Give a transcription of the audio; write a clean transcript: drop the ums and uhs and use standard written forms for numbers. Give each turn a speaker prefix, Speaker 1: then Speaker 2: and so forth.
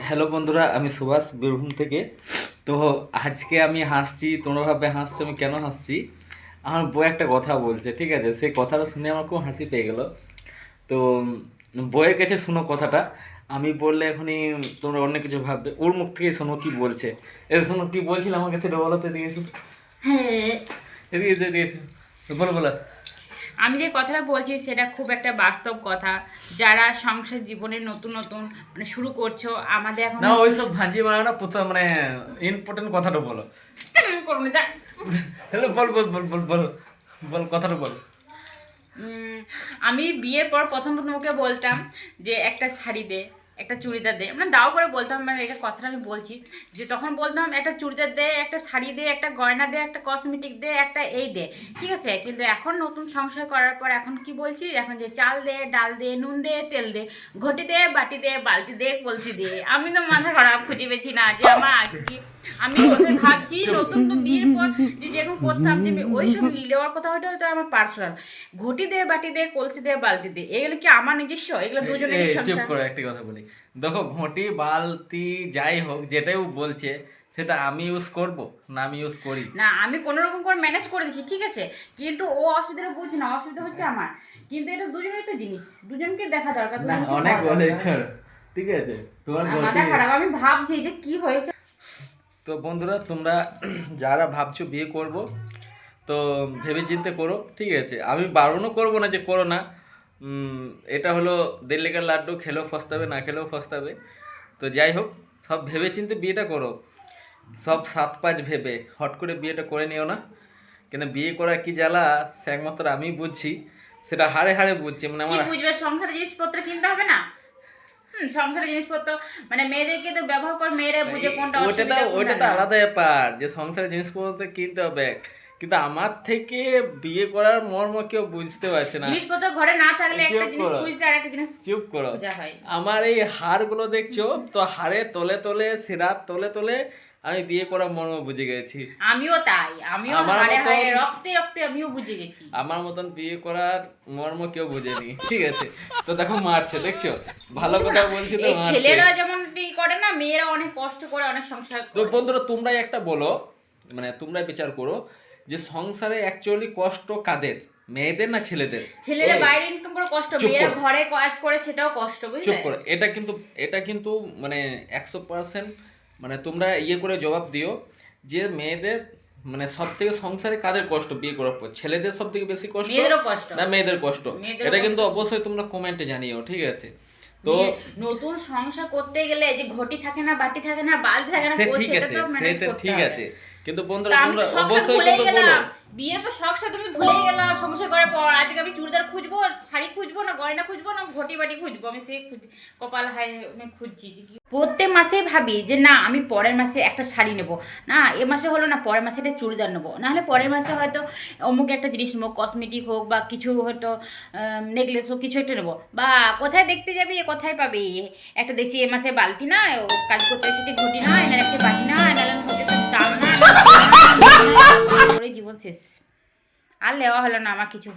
Speaker 1: Hello বন্ধুরা, আমি সুভাষ বীরভূম থেকে। তো আজকে আমি হাসছি, তোমরা ভাবে হাসছি, আমি কেন হাসছি? আমার বউ একটা কথা বলছে, ঠিক আছে? সেই কথাটা শুনে আমার খুব হাসি পেয়ে গেল। তো বউয়ের কাছে শোনো কথাটা। আমি বললে এখনই তোমরা অন্য কিছু ভাববে, ওর মুখ থেকে শোনো কি বলছে। শোনো কি বলছিল আমার কাছে, বলো তো দিয়েছি।
Speaker 2: হ্যাঁ,
Speaker 1: দিয়েছি বলো বলো।
Speaker 2: আমি যে কথাটা বলছি সেটা খুব একটা বাস্তব কথা। যারা সংসার জীবনে নতুন নতুন শুরু করছো, আমাদের এখন
Speaker 1: না ওইসব ভাঞ্জি মারা না, প্রথম মানে ইম্পর্টেন্ট কথাটা বলো।
Speaker 2: করুন যা।
Speaker 1: হ্যালো, বল বল বল বল বল বল কথাটা বল।
Speaker 2: আমি বিয়ের পর প্রথম প্রথম ওকে বলতাম যে একটা শাড়ি দে, একটা চুড়িদার দে, দাও করে বলতাম, এটা কথাটা আমি বলছি যে তখন বলতাম একটা চুড়িদার দে, একটা শাড়ি দে, একটা গয়না দে, একটা কসমেটিক দে, একটা এই দে, ঠিক আছে? কিন্তু এখন নতুন সংসার করার পর এখন কি বলছি, এখন যে চাল দে, ডাল দে, নুন দে, তেল দে, ঘটি দে, বাটি দে, বালতি দে, কলসি দে। আমি তো মাথা খারাপ খুঁজে পেয়েছি না যে আমার কি। আমি ওদের ভাবছি নতুন তো বিয়ের পর যে যেরকম করতাম যে ওইসব নেওয়ার কথা, ওইটা হয়তো আমার পার্সোনাল। ঘটি দে, বাটি দে, কলসি দে, বালতি দে, এগুলো কি আমার নিজস্ব? এগুলো দুজনের
Speaker 1: চুপ
Speaker 2: সংসার।
Speaker 1: করে একটা কথা বলি। দেখো, ঘটি বালতি যাই হোক, যেটাই ও বলছে সেটা আমি ইউজ করব না আমি ইউজ করি
Speaker 2: না, আমি কোনো রকম করে ম্যানেজ করে দিচ্ছি, ঠিক আছে? কিন্তু ও অসুবিধাটা বুঝছে না, অসুবিধা হচ্ছে আমার। কিন্তু এটা দুজনেরই তো জিনিস, দুজনকে দেখা দরকার।
Speaker 1: না,
Speaker 2: দুজনকে
Speaker 1: অনেক
Speaker 2: ভাবা
Speaker 1: বলেছ,
Speaker 2: দরকার।
Speaker 1: ঠিক আছে? তোমার
Speaker 2: আমার
Speaker 1: গতি।
Speaker 2: মাথা খারাপ, আমি ভাবছি যে কি হয়েছে।
Speaker 1: তো বন্ধুরা, তোমরা যারা ভাবছো বিয়ে করব, তো ভেবে চিন্তে করো, ঠিক আছে? আমি বারণও করব না যে করো না। এটা হলো দিল্লিকার লাড্ডু, খেলেও ফস্তাবে, না খেলেও ফস্তাবে। তো যাই হোক, সব ভেবে চিন্তে বিয়েটা করো, সব সাত পাঁচ ভেবে হট করে বিয়েটা করে নিও না। কেন বিয়ে করা কি জ্বালা, সে একমাত্র আমি বুঝছি, সেটা হাড়ে হাড়ে বুঝছি। মানে
Speaker 2: কি
Speaker 1: আমার
Speaker 2: বুঝবে, সংসারের জিনিসপত্র কিনতে হবে না? সংসারের জিনিসপত্র মেয়েদেরকে তো ব্যবহার করে, মেয়েরা বুঝে কোনটা
Speaker 1: ওইটা তো
Speaker 2: অসুবিধা
Speaker 1: ওইটা
Speaker 2: কোনটা
Speaker 1: তো
Speaker 2: না।
Speaker 1: আলাদা ব্যাপার, যে সংসারের জিনিসপত্র কিনতে হবে। কিন্তু আমার থেকে বিয়ে করার মর্ম কেউ বুঝতে পারছে না।
Speaker 2: জিনিসপত্র ঘরে না থাকলে একটা
Speaker 1: চুপ
Speaker 2: জিনিস
Speaker 1: করো,
Speaker 2: খুঁজতে আর একটা জিনিস
Speaker 1: চুপ করো।
Speaker 2: খোঁজা হয়।
Speaker 1: আমার এই হাড়গুলো দেখছো তো, হাড়ে তলে তলে, শিরার তলে তলে আমি বিয়ে করার মর্ম বুঝে গেছি।
Speaker 2: আমিও তাই, আমিও
Speaker 1: আমার
Speaker 2: হাড়ে
Speaker 1: মতন
Speaker 2: হাড়ে রক্তে রক্তে আমিও বুঝে গেছি।
Speaker 1: আমার মতন বিয়ে করার মর্ম কেউ বুঝেনি, ঠিক আছে? তো দেখো মারছে, দেখছো? ভালো কথা বলছি তো
Speaker 2: এই
Speaker 1: মারছে।
Speaker 2: ছেলেরা যেমন করে না, মেয়েরা অনেক কষ্ট করে অনেক সংসার
Speaker 1: তো
Speaker 2: করে।
Speaker 1: বন্ধুরা, তোমরাই একটা বলো, মানে তোমরাই বিচার করো যে সংসারে অ্যাকচুয়ালি কষ্ট কাদের, মেয়েদের না ছেলেদের?
Speaker 2: ছেলেরা
Speaker 1: এই,
Speaker 2: বাইরে ইনকাম করে কষ্ট,
Speaker 1: চুপ
Speaker 2: মেয়েরা
Speaker 1: করো,
Speaker 2: ঘরে কাজ করে সেটাও কষ্ট,
Speaker 1: চুপ
Speaker 2: বুঝলে?
Speaker 1: করো। এটা কিন্তু মানে 100% মানে তোমরা ইয়ে করে জবাব দিও যে মেয়েদের মানে সব থেকে সংসারে কাদের কষ্ট বিয়ে করার পর, ছেলেদের সব থেকে বেশি কষ্ট
Speaker 2: মেয়েদেরও কষ্ট,
Speaker 1: না মেয়েদের কষ্ট?
Speaker 2: মেয়েদেরও
Speaker 1: এটা
Speaker 2: কষ্ট।
Speaker 1: কিন্তু অবশ্যই তোমরা কমেন্টে জানিও, ঠিক আছে? তো
Speaker 2: নতুন সংসার করতে গেলে যে ঘটি থাকে না, বাটি থাকে না, বালতি থাকে না,
Speaker 1: সে
Speaker 2: কলসি,
Speaker 1: ঠিক
Speaker 2: সেটা
Speaker 1: আছে,
Speaker 2: তো ম্যানেজ
Speaker 1: সেটা
Speaker 2: করতে
Speaker 1: ঠিক
Speaker 2: হবে।
Speaker 1: আছে, কিন্তু
Speaker 2: তা
Speaker 1: বন্ধুরা
Speaker 2: আমি
Speaker 1: তোমরা
Speaker 2: তো সংসার
Speaker 1: অবশ্যই
Speaker 2: ভুলেই
Speaker 1: কিন্তু বলো।
Speaker 2: গেলাম, বিয়ের পর সংসার তুমি ভুলেই গেলাম। সংসার করার পর আজকে আমি চুড়িদার খুঁজবো, শাড়ি খুঁজবো না, গয়না খুঁজবো না, ঘটি বাটি খুঁজবো, আমি সেই কপাল হাই আমি খুঁজছি যে কি। প্রত্যেক মাসেই ভাবি যে না আমি পরের মাসে একটা শাড়ি নেবো, না এ মাসে হলো না পরের মাসে একটা চুড়িদার নেবো, নাহলে পরের মাসে হয়তো অমুক একটা জিনিস নেবো, কসমেটিক হোক বা কিছু হয়তো নেকলেস হোক, কিছু একটা নেবো। বা কোথায় দেখতে যাবি, কোথায় পাবি একটা দেখছি এ মাসে বালতি না, ও কাজ করতে এসে ঘটি না, এনার একটা বাটি না, এনার হচ্ছে চাল না, করে জীবন শেষ। আর লেওয়া হলো না আমার কিছু।